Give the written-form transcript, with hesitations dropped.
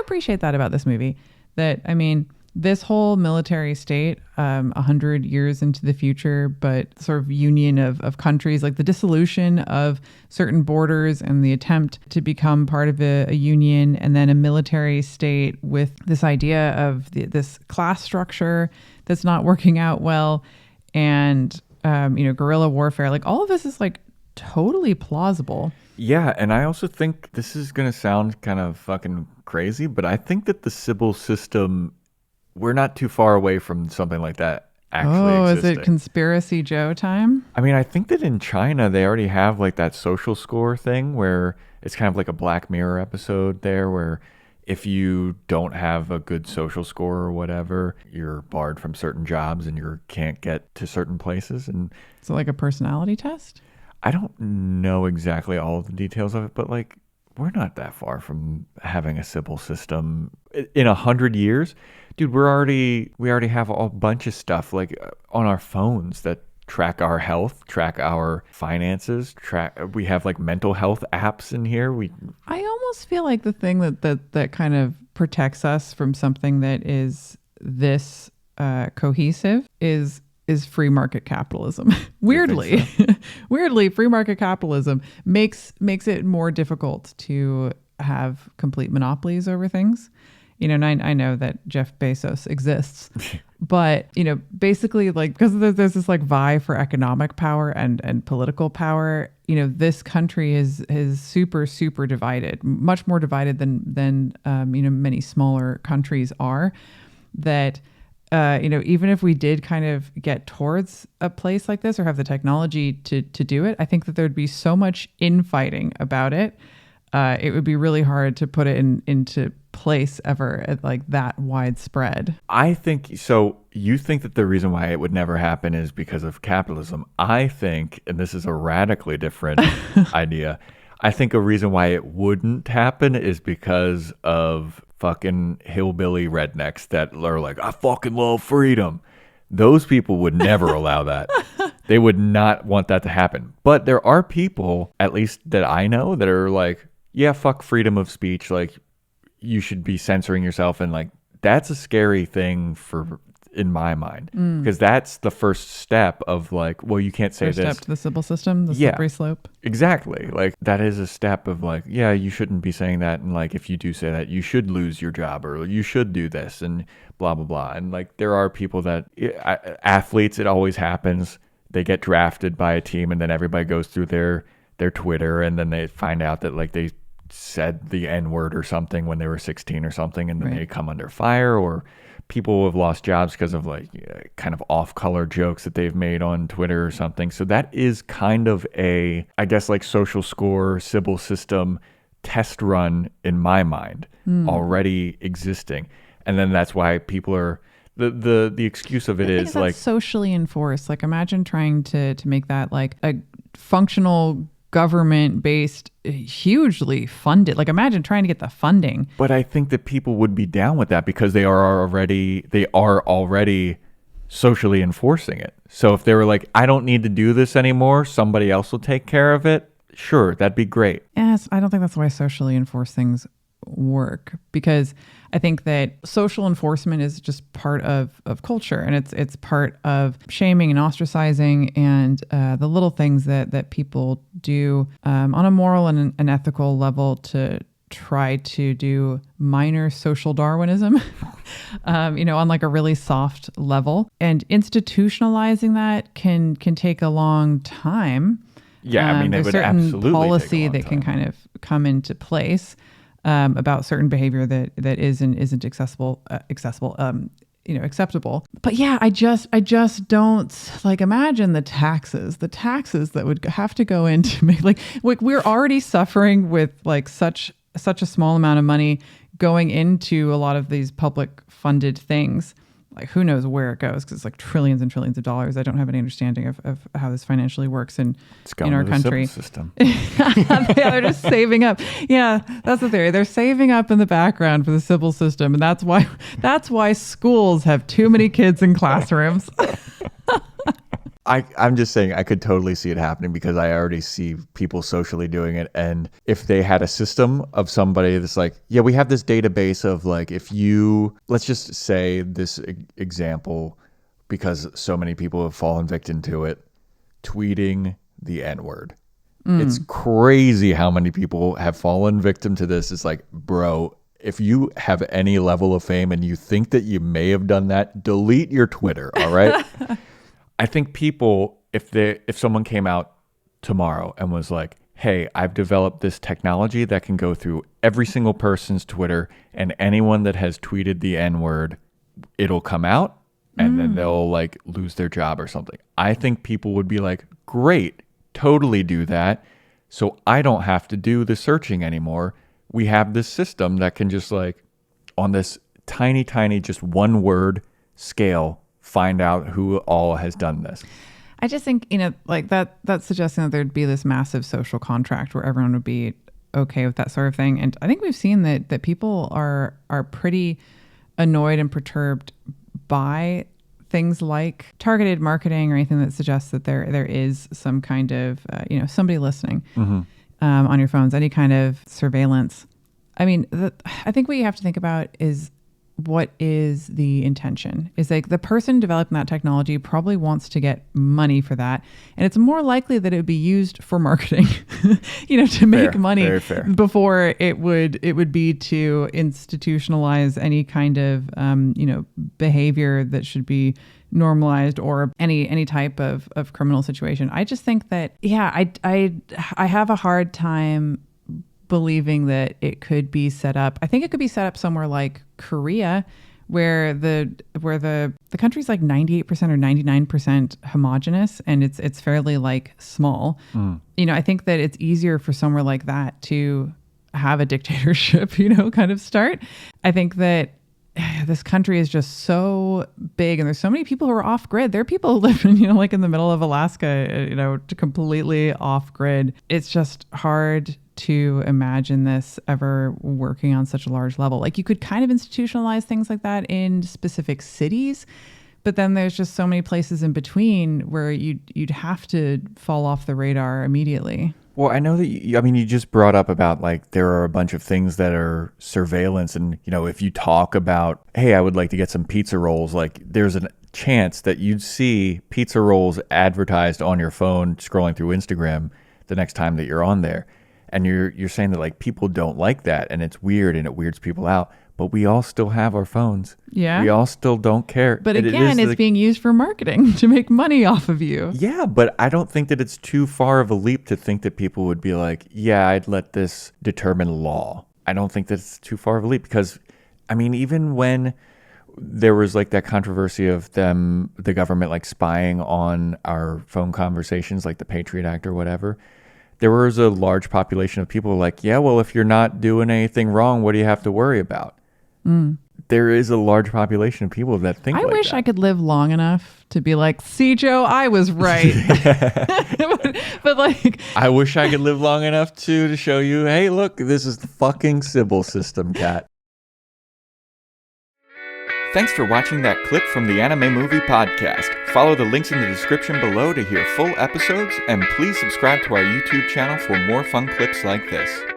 appreciate that about this movie. That, I mean, this whole military state, 100 years into the future, but sort of union of countries, like the dissolution of certain borders and the attempt to become part of a union, and then a military state with this idea of this class structure that's not working out well, and guerrilla warfare. Like all of this is like totally plausible. Yeah, and I also think this is going to sound kind of fucking crazy, but I think that the Sibyl System, we're not too far away from something like that actually existing. Is it Conspiracy Joe time? I mean, I think that in China, they already have like that social score thing where it's kind of like a Black Mirror episode there where if you don't have a good social score or whatever, you're barred from certain jobs and you can't get to certain places. And so like a personality test? I don't know exactly all of the details of it, but like we're not that far from having a Sibyl System in 100 years. Dude, we already have a bunch of stuff like on our phones that track our health, track our finances, we have like mental health apps in here. I almost feel like the thing that kind of protects us from something that is this cohesive is free market capitalism. Weirdly, free market capitalism makes it more difficult to have complete monopolies over things. And I know that Jeff Bezos exists, but, basically like, because there's this like vie for economic power and political power, this country is super, super divided, much more divided than many smaller countries are, that, even if we did kind of get towards a place like this or have the technology to do it, I think that there'd be so much infighting about it. It would be really hard to put it into place ever at like that widespread. I think so. You think that the reason why it would never happen is because of capitalism. I think, and this is a radically different idea, I think a reason why it wouldn't happen is because of fucking hillbilly rednecks that are like, I fucking love freedom. Those people would never allow that. They would not want that to happen. But there are people, at least that I know, that are like, yeah, fuck freedom of speech. Like, you should be censoring yourself. And like, that's a scary thing in my mind, because that's the first step of like, well, you can't say first this. Step to the Sibyl System, the slippery slope. Exactly. Like that is a step of like, yeah, you shouldn't be saying that. And like, if you do say that, you should lose your job or you should do this and blah, blah, blah. And like, there are people that athletes, it always happens. They get drafted by a team and then everybody goes through their Twitter and then they find out that like they said the N-word or something when they were 16 or something, and then they come under fire. Or people have lost jobs because of like kind of off-color jokes that they've made on Twitter or something. So that is kind of a, I guess, like social score, Sibyl System test run in my mind already existing. And then that's why people are, the excuse of it is like socially enforced. Like imagine trying to make that like a functional government-based, hugely funded. Like imagine trying to get the funding. But I think that people would be down with that because they are already socially enforcing it. So if they were like, I don't need to do this anymore, somebody else will take care of it. Sure, that'd be great. Yes, I don't think that's the way socially enforced things work, because I think that social enforcement is just part of culture, and it's part of shaming and ostracizing and the little things that people do on a moral and an ethical level to try to do minor social Darwinism, on like a really soft level. And institutionalizing that can take a long time. Yeah, I mean, it would absolutely policy take a long that time. can kind of come into place about certain behavior that isn't acceptable. But yeah, I just don't like imagine the taxes that would have to go into make like we're already suffering with like such a small amount of money going into a lot of these public funded things. Like who knows where it goes, because it's like trillions and trillions of dollars. I don't have any understanding of how this financially works in our country. Sibyl System. Yeah, they're just saving up. Yeah, that's the theory. They're saving up in the background for the Sibyl System, and that's why schools have too many kids in classrooms. I'm just saying I could totally see it happening because I already see people socially doing it. And if they had a system of somebody that's like, yeah, we have this database of like, if you, let's just say this example, because so many people have fallen victim to it, tweeting the N-word. It's crazy how many people have fallen victim to this. It's like, bro, if you have any level of fame and you think that you may have done that, delete your Twitter, all right? I think people, if someone came out tomorrow and was like, hey, I've developed this technology that can go through every single person's Twitter, and anyone that has tweeted the N-word, it'll come out and then they'll like lose their job or something. I think people would be like, great, totally do that. So I don't have to do the searching anymore. We have this system that can just like on this tiny, just one word scale, find out who all has done this. I just think, like that's suggesting that there'd be this massive social contract where everyone would be okay with that sort of thing. And I think we've seen that people are pretty annoyed and perturbed by things like targeted marketing or anything that suggests that there is some kind of, somebody listening on your phones, any kind of surveillance. I mean, I think what you have to think about is what is the intention? Is like the person developing that technology probably wants to get money for that. And it's more likely that it would be used for marketing, to make money before it would be to institutionalize any kind of, behavior that should be normalized or any type of criminal situation. I just think that, I have a hard time believing that it could be set up. I think it could be set up somewhere like Korea, where the country's like 98% or 99% homogenous, and it's fairly like small. I think that it's easier for somewhere like that to have a dictatorship, kind of start. I think that this country is just so big and there's so many people who are off grid. There are people living, like in the middle of Alaska, completely off grid. It's just hard to imagine this ever working on such a large level. Like you could kind of institutionalize things like that in specific cities, but then there's just so many places in between where you'd have to fall off the radar immediately. Well, I know that you just brought up about like there are a bunch of things that are surveillance, and if you talk about, hey, I would like to get some pizza rolls, like there's a chance that you'd see pizza rolls advertised on your phone scrolling through Instagram the next time that you're on there. And you're saying that like people don't like that and it's weird and it weirds people out, but we all still have our phones. Yeah. We all still don't care. But again, it's being used for marketing to make money off of you. Yeah, but I don't think that it's too far of a leap to think that people would be like, yeah, I'd let this determine law. I don't think that's too far of a leap because, I mean, even when there was like that controversy of the government like spying on our phone conversations, like the Patriot Act or whatever, there was a large population of people like, yeah, well, if you're not doing anything wrong, what do you have to worry about? There is a large population of people that think like that. I wish I could live long enough to be like, see, Joe, I was right. but like, I wish I could live long enough to show you, hey, look, this is the fucking Sibyl System, cat. Thanks for watching that clip from the Anime Movie Podcast. Follow the links in the description below to hear full episodes, and please subscribe to our YouTube channel for more fun clips like this.